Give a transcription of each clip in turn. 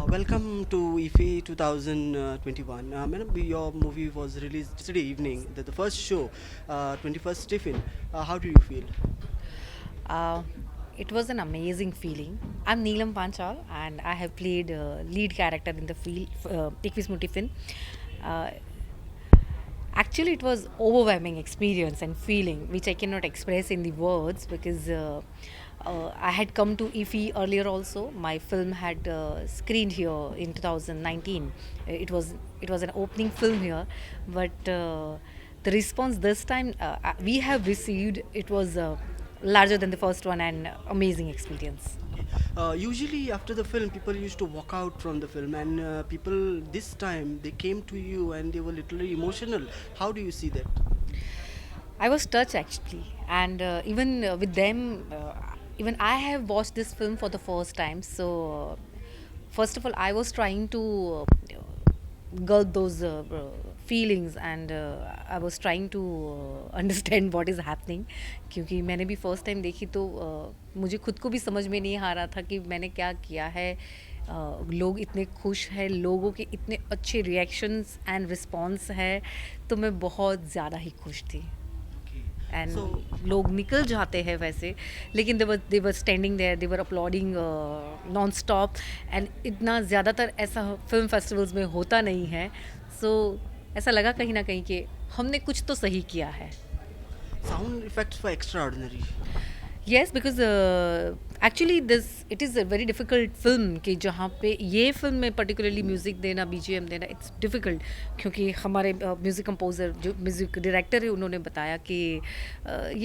Welcome to IFE 2021. Madam, your movie was released yesterday evening, the first show, 21st Tiffin. How do you feel? Uh, it was an amazing feeling. I'm Neelam Panchal and I have played lead character in the film Ikvis Mutifin. Uh, Actually, it was overwhelming experience and feeling which I cannot express in the words because I had come to IFI earlier also. My film had screened here in 2019. It was an opening film here, but the response this time we have received it was larger than the first one and amazing experience. Okay. Usually, after the film, people used to walk out from the film, and people this time they came to you and they were literally emotional. How do you see that? I was touched actually, and even with them, even I have watched this film for the first time. So, first of all, I was trying to gulp those feelings, and I was trying to understand what is happening. क्योंकि मैंने भी first time देखी तो मुझे खुद को भी समझ में नहीं आ रहा था कि मैंने क्या किया है. लोग इतने खुश हैं, लोगों के इतने अच्छे रिएक्शंस एंड रिस्पॉन्स है, तो मैं बहुत ज़्यादा ही खुश थी. Okay. So, एंड लोग निकल जाते हैं वैसे, लेकिन they were standing there, they were uploading non stop. And इतना ज़्यादातर ऐसा फिल्म फेस्टिवल्स में होता नहीं है. सो ऐसा लगा कहीं ना कहीं कि हमने कुछ तो सही किया है. sound effects were extraordinary. Yes, because actually this it is a very difficult film कि जहाँ पे ये फिल्म में पर्टिकुलरली म्यूज़िक देना, बीजीएम देना, इट्स डिफ़िकल्ट. क्योंकि हमारे म्यूज़िक कंपोज़र जो म्यूज़िक डायरेक्टर है उन्होंने बताया कि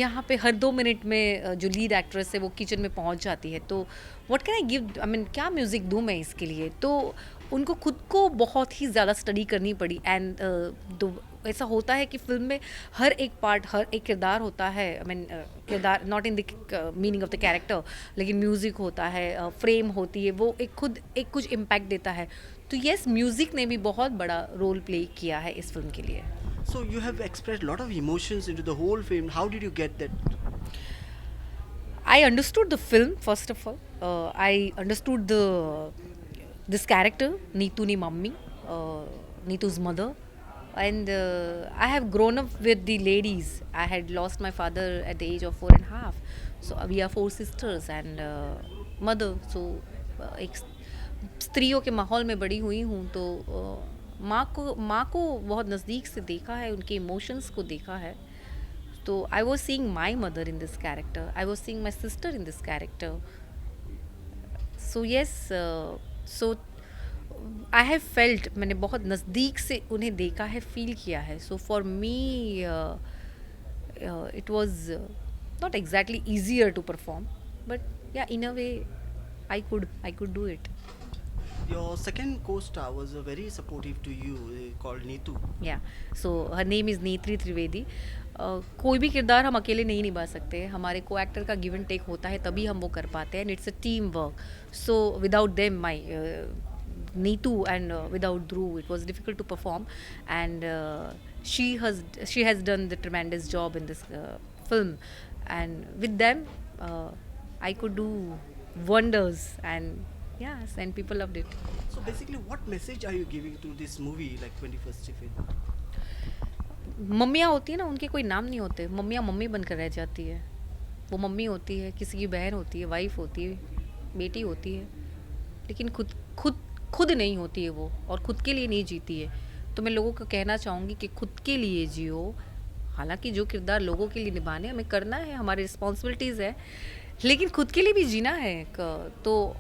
यहाँ पे हर 2 मिनट में जो लीड एक्ट्रेस है वो किचन में पहुँच जाती है. तो what can I give, I mean क्या म्यूज़िक दूँ मैं इसके लिए. तो उनको खुद को बहुत ही ज़्यादा स्टडी करनी पड़ी. एंड ऐसा होता है कि फिल्म में हर एक पार्ट, हर एक किरदार होता है. आई मीन किरदार not in the meaning of the character, लेकिन म्यूज़िक होता है, फ्रेम होती है, वो एक खुद एक कुछ इम्पैक्ट देता है. तो येस, म्यूज़िक ने भी बहुत बड़ा रोल प्ले किया है इस फिल्म के लिए. So you have expressed a lot of emotions into the whole film. How did you get that? I understood the film first of all. I understood this character Neetu ni mummy, Neetu's mother, and I have grown up with the ladies. I had lost my father at the age of 4.5, so we are four sisters and mother. So एक स्त्रियों के माहौल में बड़ी हुई हूँ, तो माँ को बहुत नज़दीक से देखा है, उनके इमोशंस को देखा है. तो I was seeing my mother in this character, I was seeing my sister in this character. So yes, so I have felt, मैंने बहुत नज़दीक से उन्हें देखा है, फील किया है. So for me it was not exactly easier to perform, but yeah in a way I could do it. Your second co-star was very supportive to you, called Neetu. या, सो हर नेम इज़ नेत्री त्रिवेदी. कोई भी किरदार हम अकेले नहीं निभा सकते. हमारे को एक्टर का गिव एंड टेक होता है, तभी हम वो कर पाते हैं. And it's a team work. So without them, my Neetu and without Dhruv, it was difficult to perform. And she has done the tremendous job in this film, and with them I could do wonders. And yes, and people loved it. So basically, what message are you giving to this movie, like 21st Tiffin? मम्मियाँ होती है ना, उनके कोई नाम नहीं होते. मम्मियाँ mummy बनकर रह जाती है. वो मम्मी होती है, किसी की बहन होती है, वाइफ होती है, बेटी होती है, लेकिन खुद खुद खुद नहीं होती है वो, और खुद के लिए नहीं जीती है. तो मैं लोगों को कहना चाहूँगी कि खुद के लिए जियो. हालांकि जो किरदार लोगों के लिए निभाने हमें करना है, हमारी रिस्पॉन्सिबिलिटीज़ है, लेकिन खुद के लिए भी जीना है. तो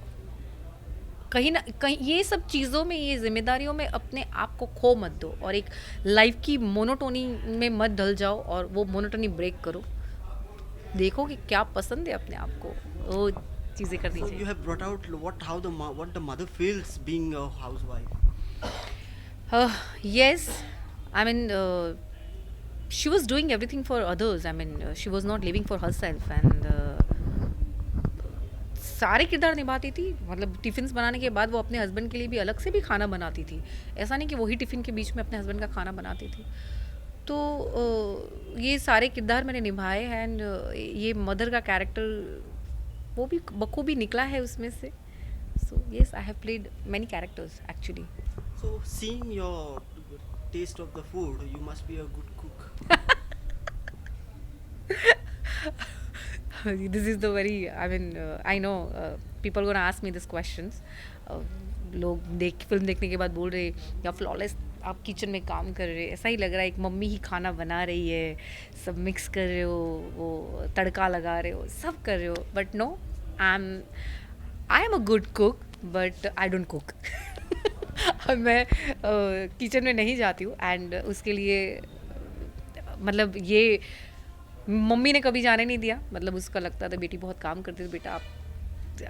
कहीं ना कहीं ये सब चीज़ों में, ये जिम्मेदारियों में अपने आप को खो मत दो, और एक लाइफ की मोनोटोनी में मत ढल जाओ, और वो मोनोटोनी ब्रेक करो. देखो कि क्या पसंद है अपने आप को, वो चीज़ें करनी So you चाहिए. have brought out what the mother feels being a housewife. Yes, I mean, she was doing everything for others. I mean, she was not living for herself, and सारे किरदार निभाती थी. मतलब टिफ़िन्स बनाने के बाद वो अपने हस्बैंड के लिए भी अलग से भी खाना बनाती थी. ऐसा नहीं कि वही टिफ़िन के बीच में अपने हस्बैंड का खाना बनाती थी. तो ये सारे किरदार मैंने निभाए हैं. एंड ये मदर का कैरेक्टर वो भी बखूबी निकला है उसमें से. So yes, I have played many characters actually. So, seeing your taste of the food, you must be a good cook. This is the very, I mean, I know people gonna ask me this questions. लोग देख film देखने के बाद बोल रहे या flawless आप kitchen में काम कर रहे, ऐसा ही लग रहा है एक मम्मी ही खाना बना रही है, सब मिक्स कर रहे हो, वो तड़का लगा रहे हो, सब कर रहे हो. But no, I am a good cook but I don't cook. मैं किचन में नहीं जाती हूँ एंड उसके लिए मतलब ये मम्मी ने कभी जाने नहीं दिया. मतलब उसका लगता था बेटी बहुत काम करती है, बेटा आप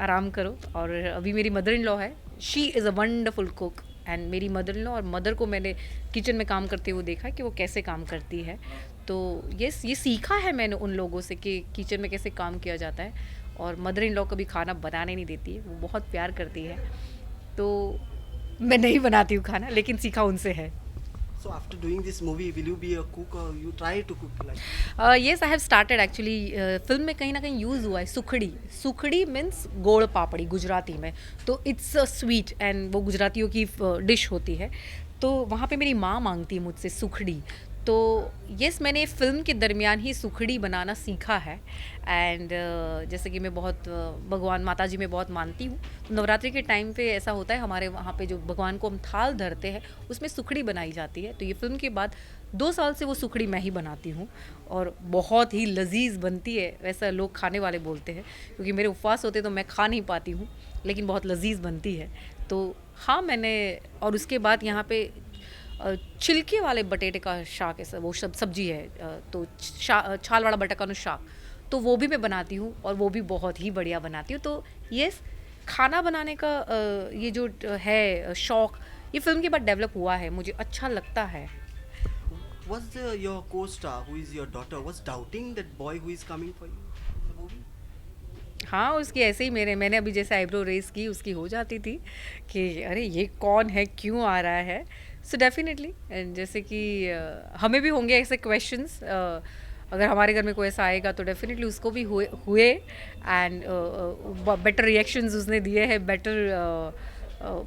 आराम करो. और अभी मेरी मदर इन लॉ है, she is a wonderful cook. And मेरी मदर इन लॉ और मदर को मैंने किचन में काम करते हुए देखा कि वो कैसे काम करती है. तो ये सीखा है मैंने उन लोगों से कि किचन में कैसे काम किया जाता है. और मदर इन लॉ कभी खाना बनाने नहीं देती है, वो बहुत प्यार करती है. तो मैं नहीं बनाती हूँ खाना, लेकिन सीखा उनसे है. So, after doing this movie, will you be a cook or you try to cook like? Yes, I have started actually. Film में कहीं ना कहीं यूज़ हुआ है सुखड़ी. सुखड़ी मीन्स गोड़ पापड़ी गुजराती में. तो इट्स अ स्वीट एंड वो गुजरातियों की डिश होती है. तो वहाँ पे मेरी माँ मांगती है मुझसे सुखड़ी. तो येस, मैंने फ़िल्म के दरमियान ही सुखड़ी बनाना सीखा है. एंड जैसे कि मैं बहुत भगवान माता जी में बहुत मानती हूँ. तो नवरात्रि के टाइम पे ऐसा होता है हमारे वहाँ पे, जो भगवान को हम थाल धरते हैं उसमें सुखड़ी बनाई जाती है. तो ये फिल्म के बाद 2 साल से वो सुखड़ी मैं ही बनाती हूँ और बहुत ही लजीज बनती है. वैसा लोग खाने वाले बोलते हैं, क्योंकि मेरे उपवास होते तो मैं खा नहीं पाती हूँ, लेकिन बहुत लजीज बनती है. तो हाँ, मैंने, और उसके बाद यहाँ पे छिलके वाले बटेटे का शाक है, वो सब सब्जी है. तो छाल वाला बटाकानु शाक, तो वो भी मैं बनाती हूँ और वो भी बहुत ही बढ़िया बनाती हूँ. तो यस, खाना बनाने का ये जो है शौक, ये फिल्म के बाद डेवलप हुआ है, मुझे अच्छा लगता है. Was your co-star, who is your daughter, was doubting that boy who is coming for you in the movie? हाँ, उसकी ऐसे ही मैंने अभी जैसे आईब्रो रेस की, उसकी हो जाती थी कि अरे ये कौन है, क्यों आ रहा है. सो डेफिनेटली, जैसे कि हमें भी होंगे ऐसे क्वेश्चंस. अगर हमारे घर में कोई ऐसा आएगा तो डेफिनेटली उसको भी हुए. एंड बेटर रिएक्शंस उसने दिए हैं, बेटर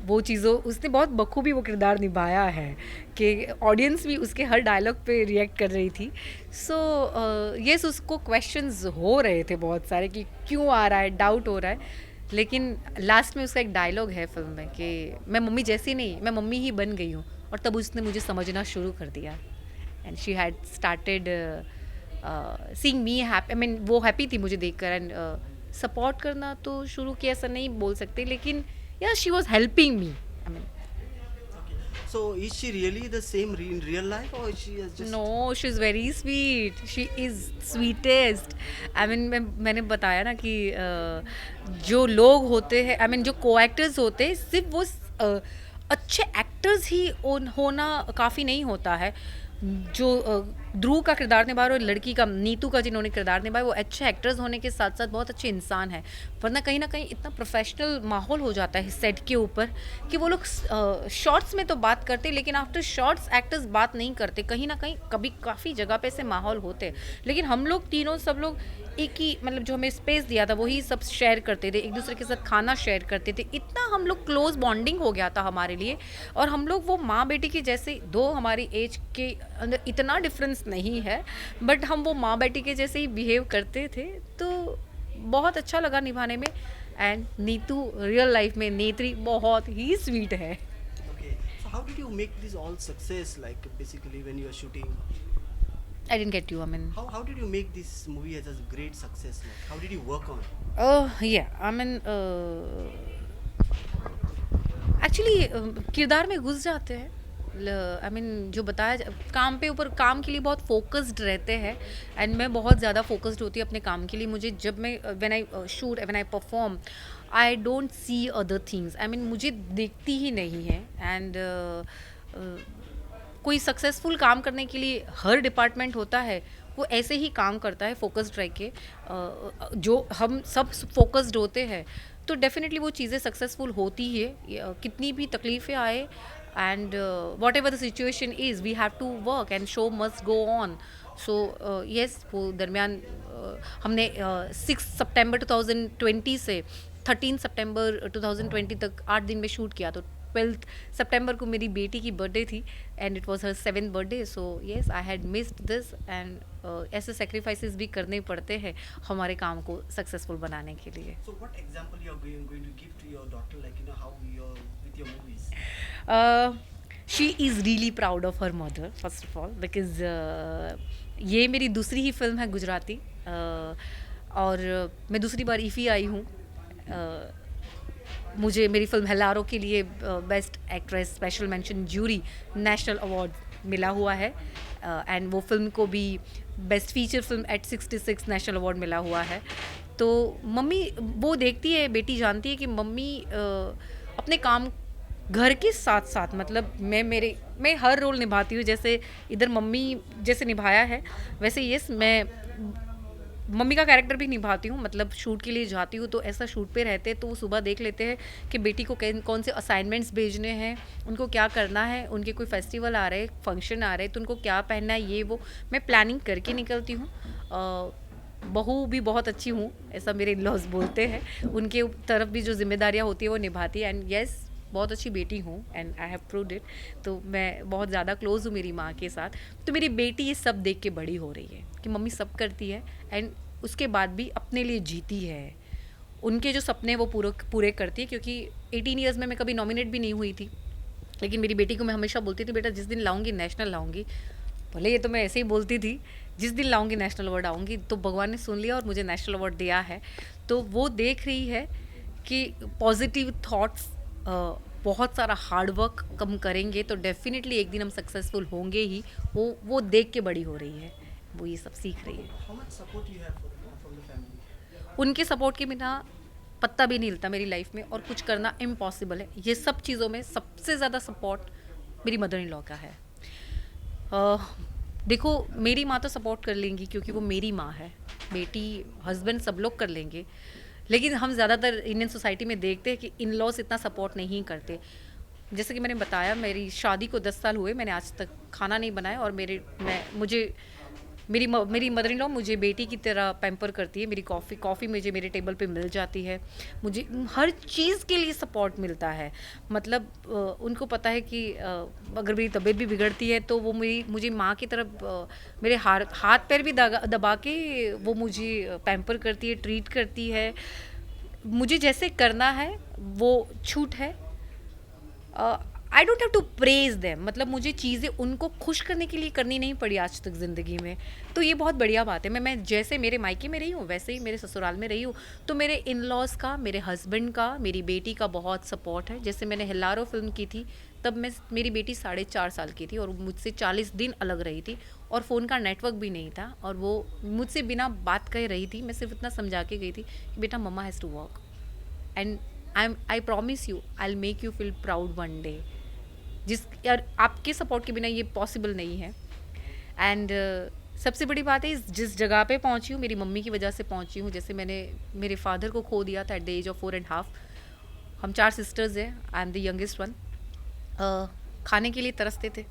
वो चीज़ों, उसने बहुत बखूबी वो किरदार निभाया है कि ऑडियंस भी उसके हर डायलॉग पे रिएक्ट कर रही थी. सो यस, उसको क्वेश्चंस हो रहे थे बहुत सारे कि क्यों आ रहा है, डाउट हो रहा है. लेकिन लास्ट में उसका एक डायलॉग है फिल्म में कि मैं मम्मी जैसी नहीं, मैं मम्मी ही बन गई हूँ. और तब उसने मुझे समझना शुरू कर दिया. And she had started seeing me happy. I mean वो हैप्पी थी मुझे देखकर. एंड सपोर्ट करना तो शुरू किया, ऐसा नहीं बोल सकते, लेकिन या she was helping me. I mean So, is she really the same in real life, or she is just? No, she is very sweet, she is sweetest. I mean मैंने बताया ना कि जो लोग होते हैं, आई मीन जो को एक्टर्स होते हैं, सिर्फ वो अच्छे एक्टर्स ही होना काफ़ी नहीं होता है. जो ध्रुव का किरदार निभा रहे और लड़की का, नीतू का जिन्होंने किरदार निभाया, वो अच्छे एक्टर्स होने के साथ साथ बहुत अच्छे इंसान है. वरना कहीं ना कहीं इतना प्रोफेशनल माहौल हो जाता है सेट के ऊपर कि वो लोग शॉर्ट्स में तो बात करते, लेकिन आफ्टर शॉर्ट्स एक्टर्स बात नहीं करते. कहीं ना कहीं कभी काफ़ी जगह पे ऐसे माहौल होते हैं, लेकिन हम लोग तीनों सब लोग एक ही, मतलब जो हमें स्पेस दिया था वही सब शेयर करते थे, एक दूसरे के साथ खाना शेयर करते थे. इतना हम लोग क्लोज बॉन्डिंग हो गया था हमारे लिए. और हम लोग वो माँ बेटी के जैसे, दो हमारी एज के अंदर इतना डिफरेंस नहीं है, बट हम वो माँ बेटी के जैसे ही बिहेव करते थे. तो बहुत अच्छा लगा निभाने में. एंड नीतू रियल लाइफ में नेत्री बहुत ही स्वीट है. Okay. So, how did you make this all success? Like basically, when you are shooting, I didn't get you. I mean how did you make this movie as a great success? Like, how did you work on? या I mean actually किरदार में घुस जाते हैं. I mean जो बताया काम पे ऊपर, काम के लिए बहुत फोकस्ड रहते हैं. एंड मैं बहुत ज़्यादा फोकस्ड होती हूँ अपने काम के लिए. मुझे जब मैं when I shoot, when I perform, I don't see other things. I mean मुझे देखती ही नहीं है. एंड कोई सक्सेसफुल काम करने के लिए हर डिपार्टमेंट होता है, वो ऐसे ही काम करता है फोकस्ड रह के. जो हम सब फोकस्ड होते हैं तो डेफिनेटली वो चीज़ें सक्सेसफुल होती ही है, कितनी भी तकलीफ़ें आए. And whatever the situation is, we have to work and show must go on. So yes, वो दरमियान हमने 6 सितंबर 2020 से 13 सितंबर 2020 तक 8 दिन में शूट किया, तो 12 सितंबर को मेरी बेटी की बर्थडे थी and it was her 7th birthday, so yes I had missed this and ऐसे सेक्रीफाइसेस भी करने पड़ते हैं हमारे काम को सक्सेसफुल बनाने के लिए. So what example you are going to give to your daughter, like how you're with your movies? She is really proud of her mother first of all, because ये मेरी दूसरी ही फिल्म है गुजराती, और मैं दूसरी बार ईफ़ी आई हूँ. मुझे मेरी फिल्म हेलारो के लिए best actress special mention jury national award मिला हुआ है, एंड वो फिल्म को भी best feature film at 66 national award मिला हुआ है. तो मम्मी वो देखती है, बेटी जानती है कि मम्मी अपने काम घर के साथ साथ, मतलब मैं हर रोल निभाती हूँ. जैसे इधर मम्मी जैसे निभाया है वैसे यस मैं मम्मी का कैरेक्टर भी निभाती हूँ. मतलब शूट के लिए जाती हूँ तो ऐसा शूट पे रहते हैं तो वो सुबह देख लेते हैं कि बेटी को कौन से असाइनमेंट्स भेजने हैं, उनको क्या करना है, उनके कोई फेस्टिवल आ रहे, फंक्शन आ रहे तो उनको क्या पहनना है, ये वो मैं प्लानिंग करके निकलती हूँ. बहू भी बहुत अच्छी हूँ ऐसा मेरे इन-लॉज बोलते हैं. उनके तरफ भी जो जिम्मेदारियाँ होती है वो निभाती है, एंड यस बहुत अच्छी बेटी हूँ and I have proved it. तो मैं बहुत ज़्यादा क्लोज हूँ मेरी माँ के साथ. तो मेरी बेटी ये सब देख के बड़ी हो रही है कि मम्मी सब करती है एंड उसके बाद भी अपने लिए जीती है. उनके जो सपने वो पूरे करती है, क्योंकि 18 ईयर्स में मैं कभी नॉमिनेट भी नहीं हुई थी, लेकिन मेरी बेटी को मैं हमेशा बोलती थी बेटा जिस दिन लाऊंगी नेशनल लाऊंगी. भले ये तो मैं ऐसे ही बोलती थी, जिस दिन लाऊंगी नेशनल अवार्ड आऊँगी. तो भगवान ने सुन लिया और मुझे नेशनल अवार्ड दिया है. तो वो देख रही है कि पॉजिटिव थाट्स, बहुत सारा हार्ड वर्क कम करेंगे तो डेफिनेटली एक दिन हम सक्सेसफुल होंगे ही. वो देख के बड़ी हो रही है, वो ये सब सीख रही है. How much support you have from the family? उनके सपोर्ट के बिना पत्ता भी नहीं हिलता मेरी लाइफ में, और कुछ करना इम्पॉसिबल है. ये सब चीज़ों में सबसे ज़्यादा सपोर्ट मेरी मदर इन लॉ का है. देखो मेरी माँ तो सपोर्ट कर लेंगी क्योंकि वो मेरी माँ है, बेटी हस्बैंड सब लोग कर लेंगे, लेकिन हम ज़्यादातर इंडियन सोसाइटी में देखते हैं कि इन लॉज इतना सपोर्ट नहीं करते. जैसे कि मैंने बताया मेरी शादी को 10 साल हुए, मैंने आज तक खाना नहीं बनाया, और मेरी मदर इन लॉ मुझे बेटी की तरह पैम्पर करती है. मेरी कॉफ़ी मुझे मेरे टेबल पे मिल जाती है, मुझे हर चीज़ के लिए सपोर्ट मिलता है. मतलब उनको पता है कि अगर मेरी तबीयत भी बिगड़ती है तो वो मुझे माँ की तरह मेरे हाथ पैर भी दबा के वो मुझे पैम्पर करती है, ट्रीट करती है. मुझे जैसे करना है वो छूट है. I don't have to praise them, मतलब मुझे चीज़ें उनको खुश करने के लिए करनी नहीं पड़ी आज तक ज़िंदगी में. तो ये बहुत बढ़िया बात है. मैं जैसे मेरे मायके में रही हूँ वैसे ही मेरे ससुराल में रही हूँ. तो मेरे इन लॉज का, मेरे हस्बैंड का, मेरी बेटी का बहुत सपोर्ट है. जैसे मैंने हेलारो फिल्म की थी तब मेरी बेटी 4.5 साल की थी और मुझसे 40 दिन अलग रही थी, और फ़ोन का नेटवर्क भी नहीं था, और वो मुझसे बिना बात कहे रही थी. मैं सिर्फ इतना समझा के गई थी कि बेटा mama has to work and I promise you I will make you feel proud one day. यार आपके सपोर्ट के बिना ये पॉसिबल नहीं है. एंड सबसे बड़ी बात है जिस जगह पे पहुंची हूँ मेरी मम्मी की वजह से पहुंची हूँ. जैसे मैंने मेरे फादर को खो दिया था एट द एज ऑफ 4.5. हम 4 सिस्टर्स हैं, I am the youngest one. खाने के लिए तरसते थे,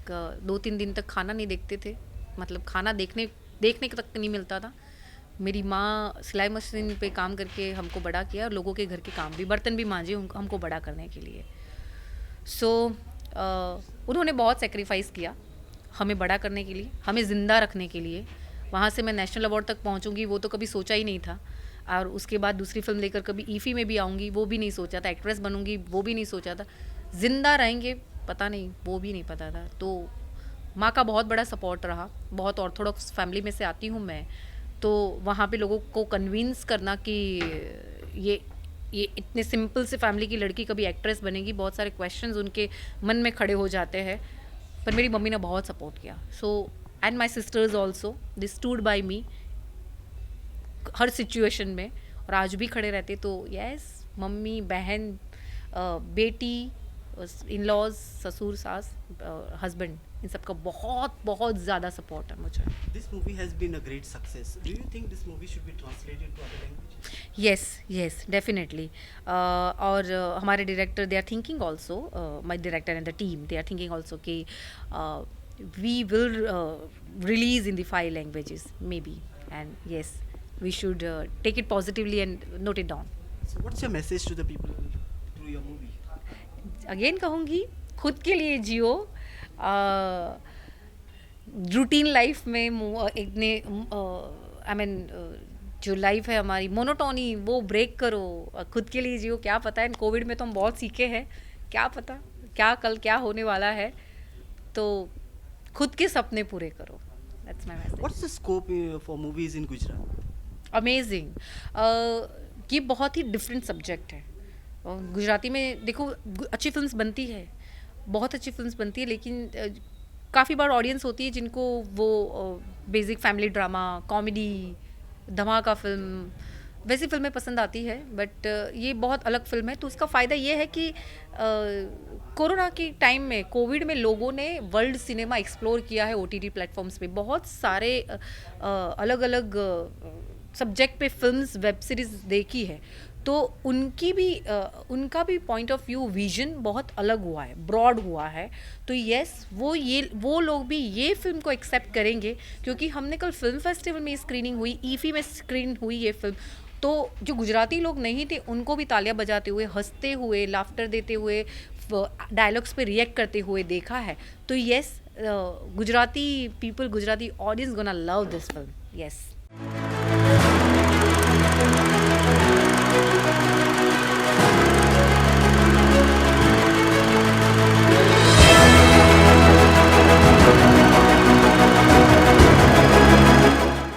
2-3 दिन तक खाना नहीं देखते थे, मतलब खाना देखने तक नहीं मिलता था. मेरी माँ सिलाई मशीन पे काम करके हमको बड़ा किया, और लोगों के घर के काम भी, बर्तन भी मांजे हमको बड़ा करने के लिए. सो उन्होंने बहुत सेक्रीफाइस किया हमें बड़ा करने के लिए, हमें ज़िंदा रखने के लिए. वहाँ से मैं नेशनल अवार्ड तक पहुँचूँगी वो तो कभी सोचा ही नहीं था, और उसके बाद दूसरी फिल्म लेकर कभी ईफ़ी में भी आऊँगी वो भी नहीं सोचा था, एक्ट्रेस बनूँगी वो भी नहीं सोचा था, ज़िंदा रहेंगे पता नहीं वो भी नहीं पता था. तो माँ का बहुत बड़ा सपोर्ट रहा. बहुत ऑर्थोडॉक्स फैमिली में से आती हूँ मैं, तो वहाँ पे लोगों को कन्विंस करना कि ये इतने सिंपल से फैमिली की लड़की कभी एक्ट्रेस बनेगी, बहुत सारे क्वेश्चंस उनके मन में खड़े हो जाते हैं. पर मेरी मम्मी ने बहुत सपोर्ट किया. So and my sisters also they stood by me her situation में, और आज भी खड़े रहते. तो यस मम्मी, बहन, बेटी, इन लॉज, ससुर, सास, हस्बैंड, इन सब का बहुत बहुत ज़्यादा सपोर्ट है मुझे. This movie has been a great success. Do you think this movie should be translated to other languages? Yes, definitely. और हमारे director they are thinking also, my director and the team they are thinking also कि we will release in the 5 languages maybe, and yes we should take it positively and note it down. So what's your message to the people through your movie? Again कहूँगी, खुद के लिए जियो. Routine life में इतने I mean जो life है हमारी monotony, वो ब्रेक करो, खुद के लिए जियो. क्या पता है, कोविड में तो हम बहुत सीखे हैं, क्या पता क्या कल क्या होने वाला है. तो खुद के सपने पूरे करो. That's my message. What's the scope for movies in Gujarat? Amazing. ये बहुत ही डिफरेंट सब्जेक्ट है. गुजराती में देखो, अच्छी फिल्म्स बनती है, बहुत अच्छी फिल्म्स बनती है, लेकिन काफ़ी बार ऑडियंस होती है जिनको वो बेसिक फैमिली ड्रामा, कॉमेडी, धमाका फिल्म, वैसी फिल्में पसंद आती है. बट ये बहुत अलग फिल्म है. तो उसका फ़ायदा ये है कि कोरोना के टाइम में, कोविड में, लोगों ने वर्ल्ड सिनेमा एक्सप्लोर किया है OTT प्लेटफॉर्म्स पे. बहुत सारे अलग अलग सब्जेक्ट पे फिल्म्स, वेब सीरीज़ देखी है. तो उनका भी पॉइंट ऑफ व्यू, विजन बहुत अलग हुआ है, ब्रॉड हुआ है. तो यस, वो लोग भी ये फिल्म को एक्सेप्ट करेंगे, क्योंकि हमने कल फिल्म फेस्टिवल में स्क्रीनिंग हुई, ईफी में स्क्रीन हुई ये फिल्म. तो जो गुजराती लोग नहीं थे, उनको भी तालियां बजाते हुए, हंसते हुए, लाफ्टर देते हुए, डायलॉग्स पे रिएक्ट करते हुए देखा है. तो yes, Gujarati people, Gujarati audience gonna love this film. Yes.